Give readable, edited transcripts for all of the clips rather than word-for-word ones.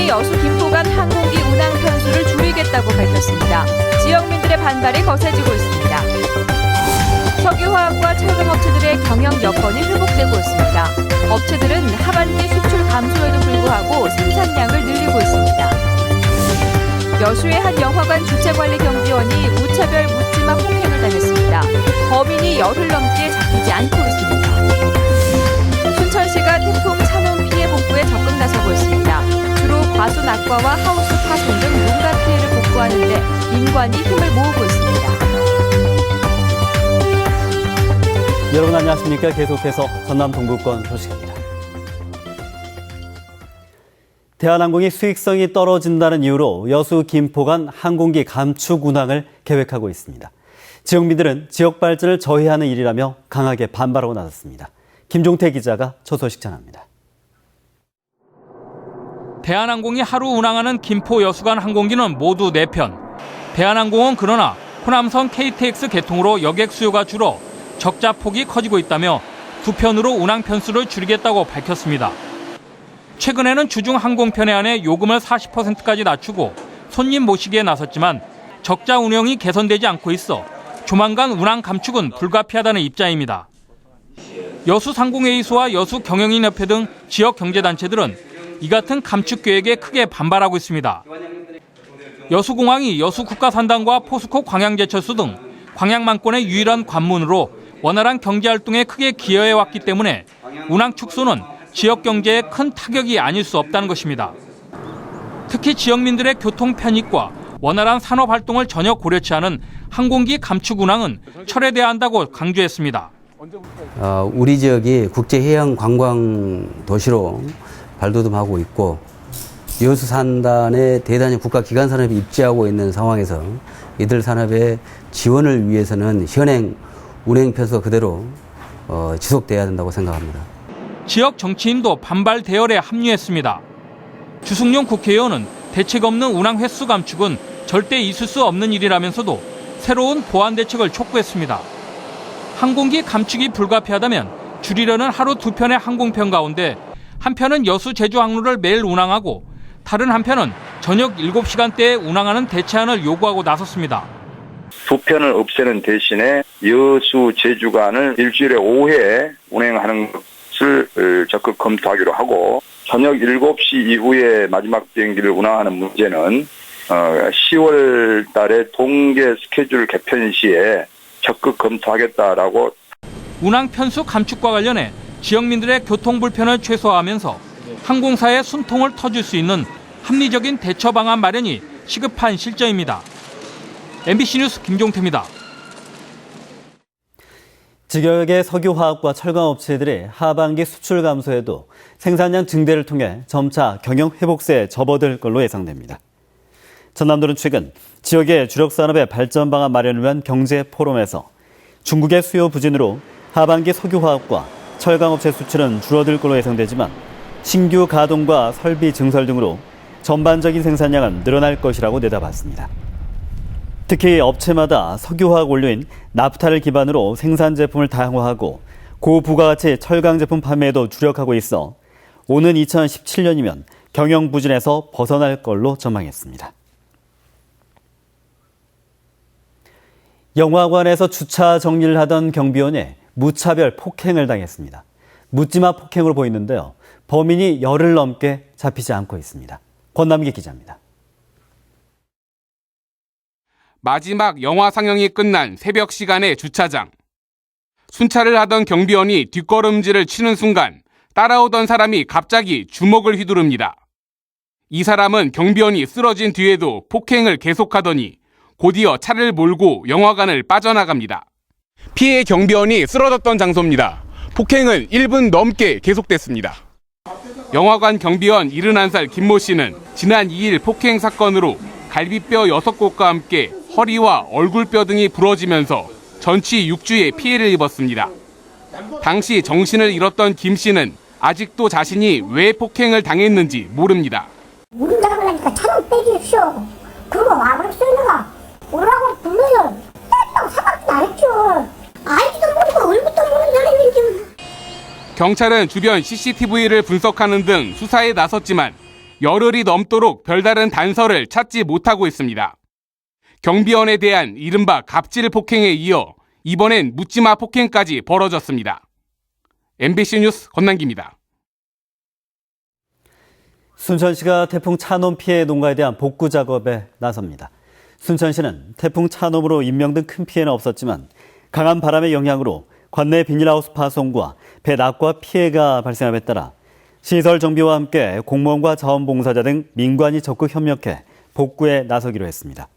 항공이 여수 김포 간 항공기 운항 편수를 줄이겠다고 밝혔습니다. 지역민들의 반발이 거세지고 있습니다. 석유화학과 철강업체들의 경영 여건이 회복되고 있습니다. 업체들은 하반기 수출 감소에도 불구하고 생산량을 늘리고 있습니다. 여수의 한 영화관 주최관리 경비원이 무차별 묻지마 폭행을 당했습니다. 범인이 열흘 넘게 잡히지 않고 있습니다. 순천시가 태풍 찬홈 피해 복구에 적극 나서고 있습니다. 주로 과수 낙과와 하우스 파손 등 농가 피해를 복구하는 데 민관이 힘을 모으고 있습니다. 여러분 안녕하십니까? 계속해서 전남 동부권 소식입니다. 대한항공이 수익성이 떨어진다는 이유로 여수 김포 간 항공기 감축 운항을 계획하고 있습니다. 지역민들은 지역 발전을 저해하는 일이라며 강하게 반발하고 나섰습니다. 김종태 기자가 저 소식 전합니다. 대한항공이 하루 운항하는 김포 여수 간 항공기는 모두 4편. 대한항공은 그러나 호남선 KTX 개통으로 여객 수요가 줄어 적자 폭이 커지고 있다며 2편으로 운항 편수를 줄이겠다고 밝혔습니다. 최근에는 주중 항공편에 한해 요금을 40%까지 낮추고 손님 모시기에 나섰지만 적자 운영이 개선되지 않고 있어 조만간 운항 감축은 불가피하다는 입장입니다. 여수 상공회의소와 여수 경영인협회 등 지역 경제단체들은 이 같은 감축 계획에 크게 반발하고 있습니다. 여수공항이 여수국가산단과 포스코 광양제철소 등 광양만권의 유일한 관문으로 원활한 경제활동에 크게 기여해왔기 때문에 운항 축소는 지역 경제에 큰 타격이 아닐 수 없다는 것입니다. 특히 지역민들의 교통 편익과 원활한 산업활동을 전혀 고려치 않은 항공기 감축 운항은 철회돼야 한다고 강조했습니다. 우리 지역이 국제해양 관광 도시로 발돋움하고 있고 여수 산단에 대단히 국가 기관 산업이 입지하고 있는 상황에서 이들 산업의 지원을 위해서는 현행 운행 편수가 그대로 지속돼야 된다고 생각합니다. 지역 정치인도 반발 대열에 합류했습니다. 주승용 국회의원은 대책 없는 운항 횟수 감축은 절대 있을 수 없는 일이라면서도 새로운 보완 대책을 촉구했습니다. 항공기 감축이 불가피하다면 줄이려는 하루 2편의 항공편 가운데 한 편은 여수 제주 항로를 매일 운항하고 다른 한 편은 저녁 7시간대에 운항하는 대체안을 요구하고 나섰습니다. 2편을 없애는 대신에 여수 제주 간을 일주일에 5회 운행하는 것을 적극 검토하기로 하고 저녁 7시 이후에 마지막 비행기를 운항하는 문제는 10월 달에 동계 스케줄 개편 시에 적극 검토하겠다라고. 운항 편수 감축과 관련해 지역민들의 교통 불편을 최소화하면서 항공사의 숨통을 터줄 수 있는 합리적인 대처 방안 마련이 시급한 실정입니다. MBC 뉴스 김종태입니다. 지역의 석유화학과 철강업체들이 하반기 수출 감소에도 생산량 증대를 통해 점차 경영 회복세에 접어들 걸로 예상됩니다. 전남도는 최근 지역의 주력산업의 발전 방안 마련을 위한 경제포럼에서 중국의 수요 부진으로 하반기 석유화학과 철강업체 수출은 줄어들 걸로 예상되지만 신규 가동과 설비 증설 등으로 전반적인 생산량은 늘어날 것이라고 내다봤습니다. 특히 업체마다 석유화학 원료인 나프타를 기반으로 생산 제품을 다양화하고 고부가가치 철강 제품 판매에도 주력하고 있어 오는 2017년이면 경영 부진에서 벗어날 걸로 전망했습니다. 영화관에서 주차 정리를 하던 경비원이 무차별 폭행을 당했습니다. 묻지마 폭행으로 보이는데요. 범인이 열흘 넘게 잡히지 않고 있습니다. 권남기 기자입니다. 마지막 영화 상영이 끝난 새벽 시간의 주차장. 순찰을 하던 경비원이 뒷걸음질을 치는 순간 따라오던 사람이 갑자기 주먹을 휘두릅니다. 이 사람은 경비원이 쓰러진 뒤에도 폭행을 계속하더니 곧이어 차를 몰고 영화관을 빠져나갑니다. 피해 경비원이 쓰러졌던 장소입니다. 폭행은 1분 넘게 계속됐습니다. 영화관 경비원 71살 김모 씨는 지난 2일 폭행 사건으로 갈비뼈 6곳과 함께 허리와 얼굴뼈 등이 부러지면서 전치 6주의 피해를 입었습니다. 당시 정신을 잃었던 김 씨는 아직도 자신이 왜 폭행을 당했는지 모릅니다. 문 닫으려니까 차를 빼주십시오. 그거 와버렸어요. 내가 오라고 불러요. 떼다고 생각도 안 했죠. 알지도 모르고 얼굴도 모르는 사람인지. 경찰은 주변 CCTV를 분석하는 등 수사에 나섰지만 열흘이 넘도록 별다른 단서를 찾지 못하고 있습니다. 경비원에 대한 이른바 갑질 폭행에 이어 이번엔 묻지마 폭행까지 벌어졌습니다. MBC 뉴스 권남기입니다. 순천시가 태풍 차놈 피해 농가에 대한 복구 작업에 나섭니다. 순천시는 태풍 차놈으로 인명 등 큰 피해는 없었지만 강한 바람의 영향으로 관내 비닐하우스 파손과 배 낙과 피해가 발생함에 따라 시설 정비와 함께 공무원과 자원봉사자 등 민관이 적극 협력해 복구에 나서기로 했습니다.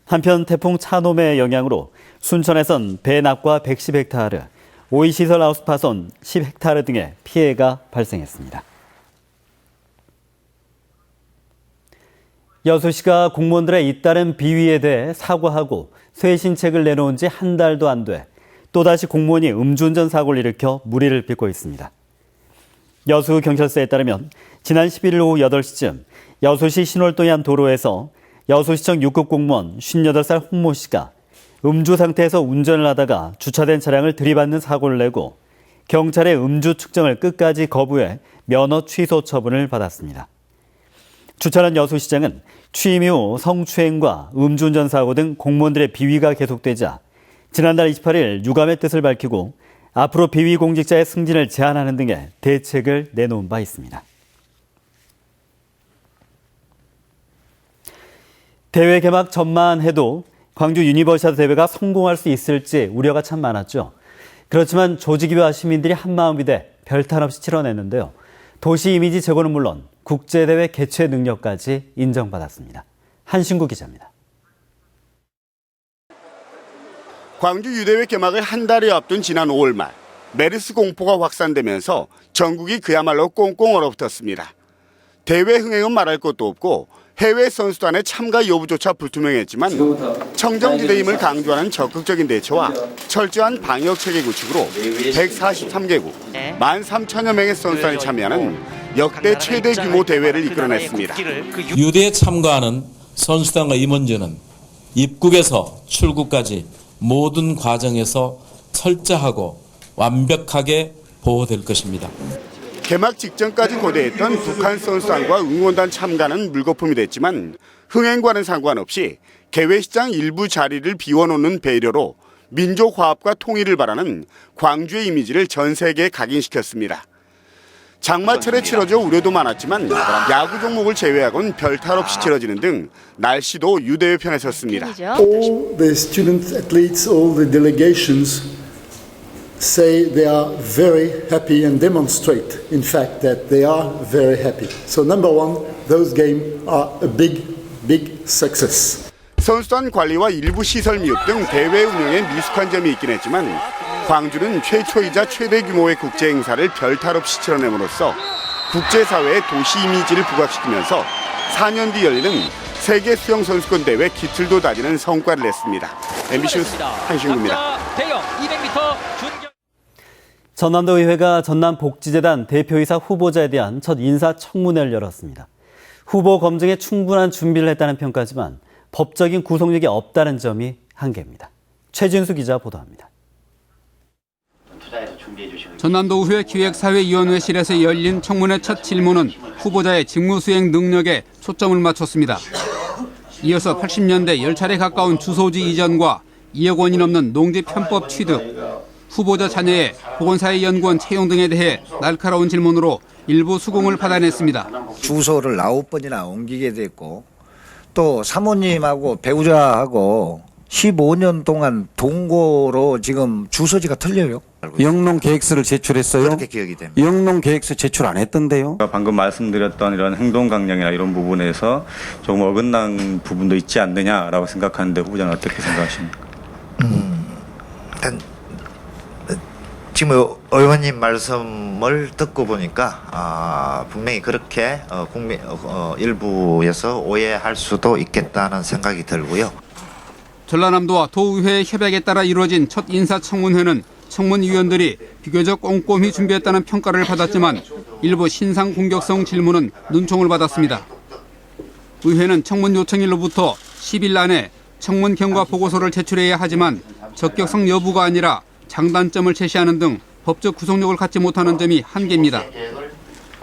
한편 태풍 차놈의 영향으로 순천에선 배 낙과 110헥타르, 오이시설 하우스 파손 10헥타르 등의 피해가 발생했습니다. 여수시가 공무원들의 잇따른 비위에 대해 사과하고 쇄신책을 내놓은 지 한 달도 안 돼 또다시 공무원이 음주운전 사고를 일으켜 물의를 빚고 있습니다. 여수경찰서에 따르면 지난 11일 오후 8시쯤 여수시 신월동의 한 도로에서 여수시청 6급 공무원 58살 홍모 씨가 음주 상태에서 운전을 하다가 주차된 차량을 들이받는 사고를 내고 경찰의 음주 측정을 끝까지 거부해 면허 취소 처분을 받았습니다. 주차한 여수시장은 취임 이후 성추행과 음주운전 사고 등 공무원들의 비위가 계속되자 지난달 28일 유감의 뜻을 밝히고 앞으로 비위 공직자의 승진을 제한하는 등의 대책을 내놓은 바 있습니다. 대회 개막 전만 해도 광주 유니버시아드 대회가 성공할 수 있을지 우려가 참 많았죠. 그렇지만 조직위와 시민들이 한마음이 돼 별탈 없이 치러냈는데요. 도시 이미지 제고는 물론 국제대회 개최 능력까지 인정받았습니다. 한신구 기자입니다. 광주 유대회 개막을 한 달이 앞둔 지난 5월 말 메르스 공포가 확산되면서 전국이 그야말로 꽁꽁 얼어붙었습니다. 대회 흥행은 말할 것도 없고 해외 선수단의 참가 여부조차 불투명했지만 청정지대임을 강조하는 적극적인 대처와 철저한 방역 체계 구축으로 143개국 13,000여 명의 선수단이 참여하는 역대 최대 규모 대회를 이끌어냈습니다. 유대에 참가하는 선수단과 임원진은 입국에서 출국까지 모든 과정에서 철저하고 완벽하게 보호될 것입니다. 개막 직전까지 고대했던 북한 선수단과 응원단 참가는 물거품이 됐지만 흥행과는 상관없이 개회시장 일부 자리를 비워놓는 배려로 민족 화합과 통일을 바라는 광주의 이미지를 전 세계에 각인시켰습니다. 장마철에 치러져 우려도 많았지만 야구 종목을 제외하고는 별탈 없이 치러지는 등 날씨도 유대회 편에 섰습니다. All the student athletes, all the delegations say they are very happy and demonstrate, in fact, that they are very happy. So number one, those games are a big success. 선수단 관리와 일부 시설 미흡 등 대회 운영에 미숙한 점이 있긴 했지만 광주는 최초이자 최대 규모의 국제 행사를 별탈 없이 치러냄으로써 국제사회의 도시 이미지를 부각시키면서 4년 뒤 열리는 세계 수영 선수권 대회 기틀도 다지는 성과를 냈습니다. MBC 뉴스 한신구입니다. 전남도의회가 전남복지재단 대표이사 후보자에 대한 첫 인사청문회를 열었습니다. 후보 검증에 충분한 준비를 했다는 평가지만 법적인 구속력이 없다는 점이 한계입니다. 최진수 기자 보도합니다. 전남도의회 기획사회위원회실에서 열린 청문회 첫 질문은 후보자의 직무수행 능력에 초점을 맞췄습니다. 이어서 80년대 10차례 가까운 주소지 이전과 2억 원이 넘는 농지 편법 취득, 후보자 자녀의 보건사회연구원 채용 등에 대해 날카로운 질문으로 일부 수긍을 받아냈습니다. 주소를 9번이나 옮기게 됐고 또 사모님하고 배우자하고 15년 동안 동거로 지금 주소지가 틀려요. 영농 계획서를 제출했어요. 그렇게 기억이 됩니다. 영농 계획서 제출 안 했던데요. 방금 말씀드렸던 이런 행동 강령이나 이런 부분에서 조금 어긋난 부분도 있지 않느냐라고 생각하는데 후보자는 어떻게 생각하십니까? 일단 지금 의원님 말씀을 듣고 보니까 분명히 그렇게 국민 일부에서 오해할 수도 있겠다는 생각이 들고요. 전라남도와 도의회의 협약에 따라 이루어진 첫 인사청문회는 청문위원들이 비교적 꼼꼼히 준비했다는 평가를 받았지만 일부 신상 공격성 질문은 눈총을 받았습니다. 의회는 청문 요청일로부터 10일 안에 청문 경과 보고서를 제출해야 하지만 적격성 여부가 아니라 장단점을 제시하는 등 법적 구속력을 갖지 못하는 점이 한계입니다.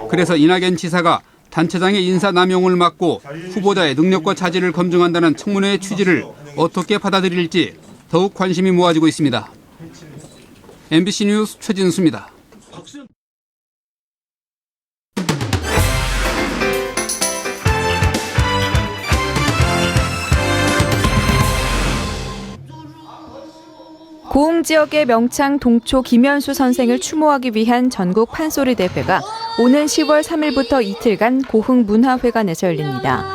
그래서 이낙연 지사가 단체장의 인사 남용을 막고 후보자의 능력과 자질을 검증한다는 청문회의 취지를 어떻게 받아들일지 더욱 관심이 모아지고 있습니다. MBC 뉴스 최진수입니다. 고흥 지역의 명창 동초 김현수 선생을 추모하기 위한 전국 판소리 대회가 오는 10월 3일부터 이틀간 고흥 문화회관에서 열립니다.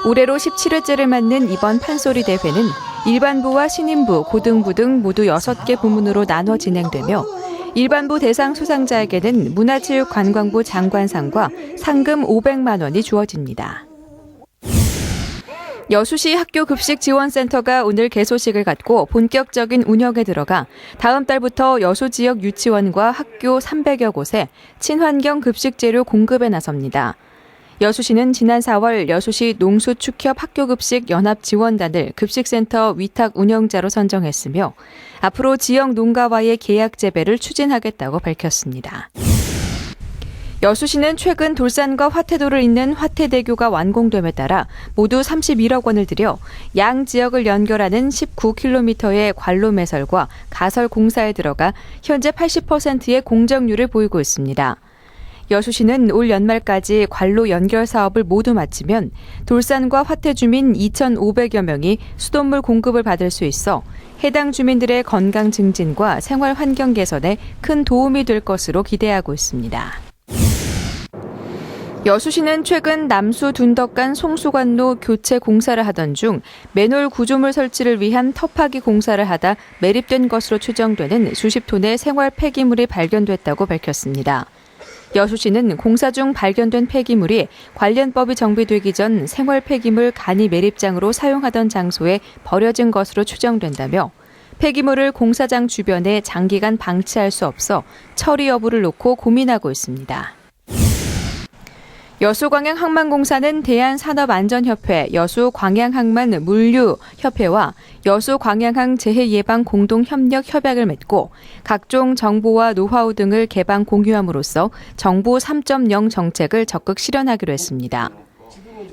올해로 17회째를 맞는 이번 판소리 대회는 일반부와 신인부, 고등부 등 모두 6개 부문으로 나눠 진행되며 일반부 대상 수상자에게는 문화체육관광부 장관상과 상금 500만 원이 주어집니다. 여수시 학교급식지원센터가 오늘 개소식을 갖고 본격적인 운영에 들어가 다음 달부터 여수 지역 유치원과 학교 300여 곳에 친환경 급식재료 공급에 나섭니다. 여수시는 지난 4월 여수시 농수축협 학교급식 연합지원단을 급식센터 위탁 운영자로 선정했으며 앞으로 지역 농가와의 계약 재배를 추진하겠다고 밝혔습니다. 여수시는 최근 돌산과 화태도를 잇는 화태대교가 완공됨에 따라 모두 31억 원을 들여 양 지역을 연결하는 19km의 관로 매설과 가설 공사에 들어가 현재 80%의 공정률을 보이고 있습니다. 여수시는 올 연말까지 관로 연결 사업을 모두 마치면 돌산과 화태 주민 2,500여 명이 수돗물 공급을 받을 수 있어 해당 주민들의 건강 증진과 생활 환경 개선에 큰 도움이 될 것으로 기대하고 있습니다. 여수시는 최근 남수 둔덕간 송수관로 교체 공사를 하던 중 맨홀 구조물 설치를 위한 터파기 공사를 하다 매립된 것으로 추정되는 수십 톤의 생활 폐기물이 발견됐다고 밝혔습니다. 여수시는 공사 중 발견된 폐기물이 관련법이 정비되기 전 생활 폐기물 간이 매립장으로 사용하던 장소에 버려진 것으로 추정된다며 폐기물을 공사장 주변에 장기간 방치할 수 없어 처리 여부를 놓고 고민하고 있습니다. 여수광양항만공사는 대한산업안전협회, 여수광양항만물류협회와 여수광양항 재해예방공동협력협약을 맺고 각종 정보와 노하우 등을 개방 공유함으로써 정부 3.0 정책을 적극 실현하기로 했습니다.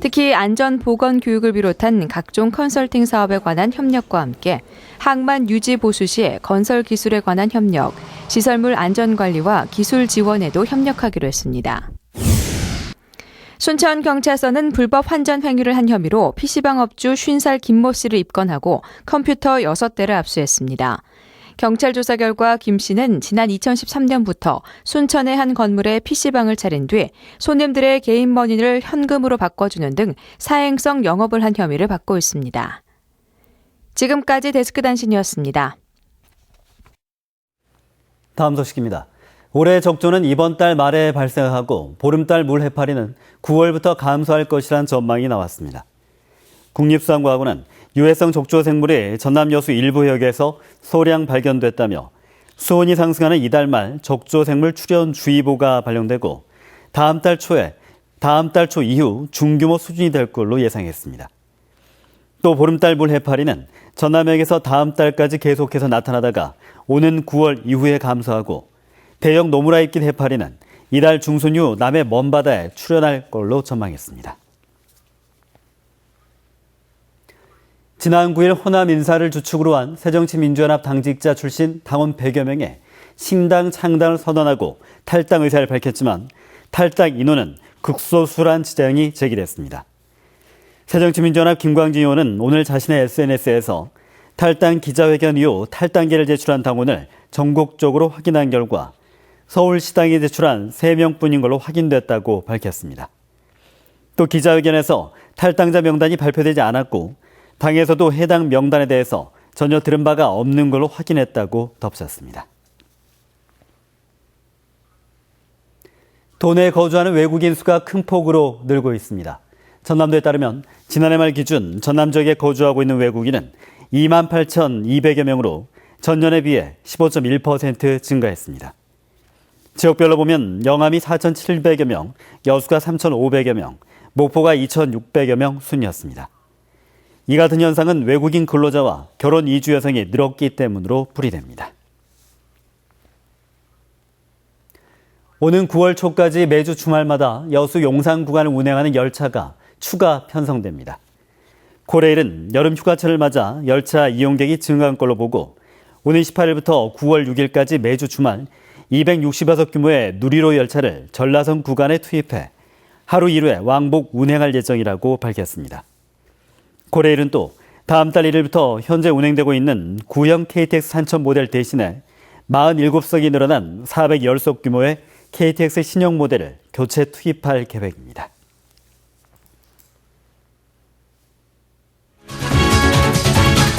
특히 안전보건 교육을 비롯한 각종 컨설팅 사업에 관한 협력과 함께 항만 유지 보수 시 건설 기술에 관한 협력, 시설물 안전관리와 기술 지원에도 협력하기로 했습니다. 순천경찰서는 불법 환전 행위를 한 혐의로 PC방 업주 50살 김모 씨를 입건하고 컴퓨터 6대를 압수했습니다. 경찰 조사 결과 김 씨는 지난 2013년부터 순천의 한 건물에 PC방을 차린 뒤 손님들의 개인 머니를 현금으로 바꿔주는 등 사행성 영업을 한 혐의를 받고 있습니다. 지금까지 데스크 단신이었습니다. 다음 소식입니다. 올해 적조는 이번 달 말에 발생하고 보름달 물 해파리는 9월부터 감소할 것이란 전망이 나왔습니다. 국립수산과학원은 유해성 적조 생물이 전남 여수 일부 해역에서 소량 발견됐다며 수온이 상승하는 이달 말 적조 생물 출현주의보가 발령되고 다음 달 초 이후 중규모 수준이 될 걸로 예상했습니다. 또 보름달 물 해파리는 전남해역에서 다음 달까지 계속해서 나타나다가 오는 9월 이후에 감소하고 대형 노무라 입긴 해파리는 이달 중순 이후 남해 먼바다에 출현할 걸로 전망했습니다. 지난 9일 호남 인사를 주축으로 한 새정치민주연합 당직자 출신 당원 100여 명의 신당 창당을 선언하고 탈당 의사를 밝혔지만 탈당 인원은 극소수란 지적이 제기됐습니다. 새정치민주연합 김광진 의원은 오늘 자신의 SNS에서 탈당 기자회견 이후 탈당계를 제출한 당원을 전국적으로 확인한 결과 서울시당이 제출한 3명뿐인 걸로 확인됐다고 밝혔습니다. 또 기자회견에서 탈당자 명단이 발표되지 않았고 당에서도 해당 명단에 대해서 전혀 들은 바가 없는 걸로 확인했다고 덧붙였습니다. 도내에 거주하는 외국인 수가 큰 폭으로 늘고 있습니다. 전남도에 따르면 지난해 말 기준 전남 지역에 거주하고 있는 외국인은 28,200여 명으로 전년에 비해 15.1% 증가했습니다. 지역별로 보면 영암이 4,700여 명, 여수가 3,500여 명, 목포가 2,600여 명 순이었습니다. 이 같은 현상은 외국인 근로자와 결혼 이주 여성이 늘었기 때문으로 풀이됩니다. 오는 9월 초까지 매주 주말마다 여수 용산 구간을 운행하는 열차가 추가 편성됩니다. 코레일은 여름 휴가철을 맞아 열차 이용객이 증가한 걸로 보고 오는 18일부터 9월 6일까지 매주 주말 260여 규모의 누리로 열차를 전라선 구간에 투입해 하루 1회 왕복 운행할 예정이라고 밝혔습니다. 코레일은 또 다음 달 1일부터 현재 운행되고 있는 구형 KTX 산천 모델 대신에 47석이 늘어난 410석 규모의 KTX 신형 모델을 교체 투입할 계획입니다.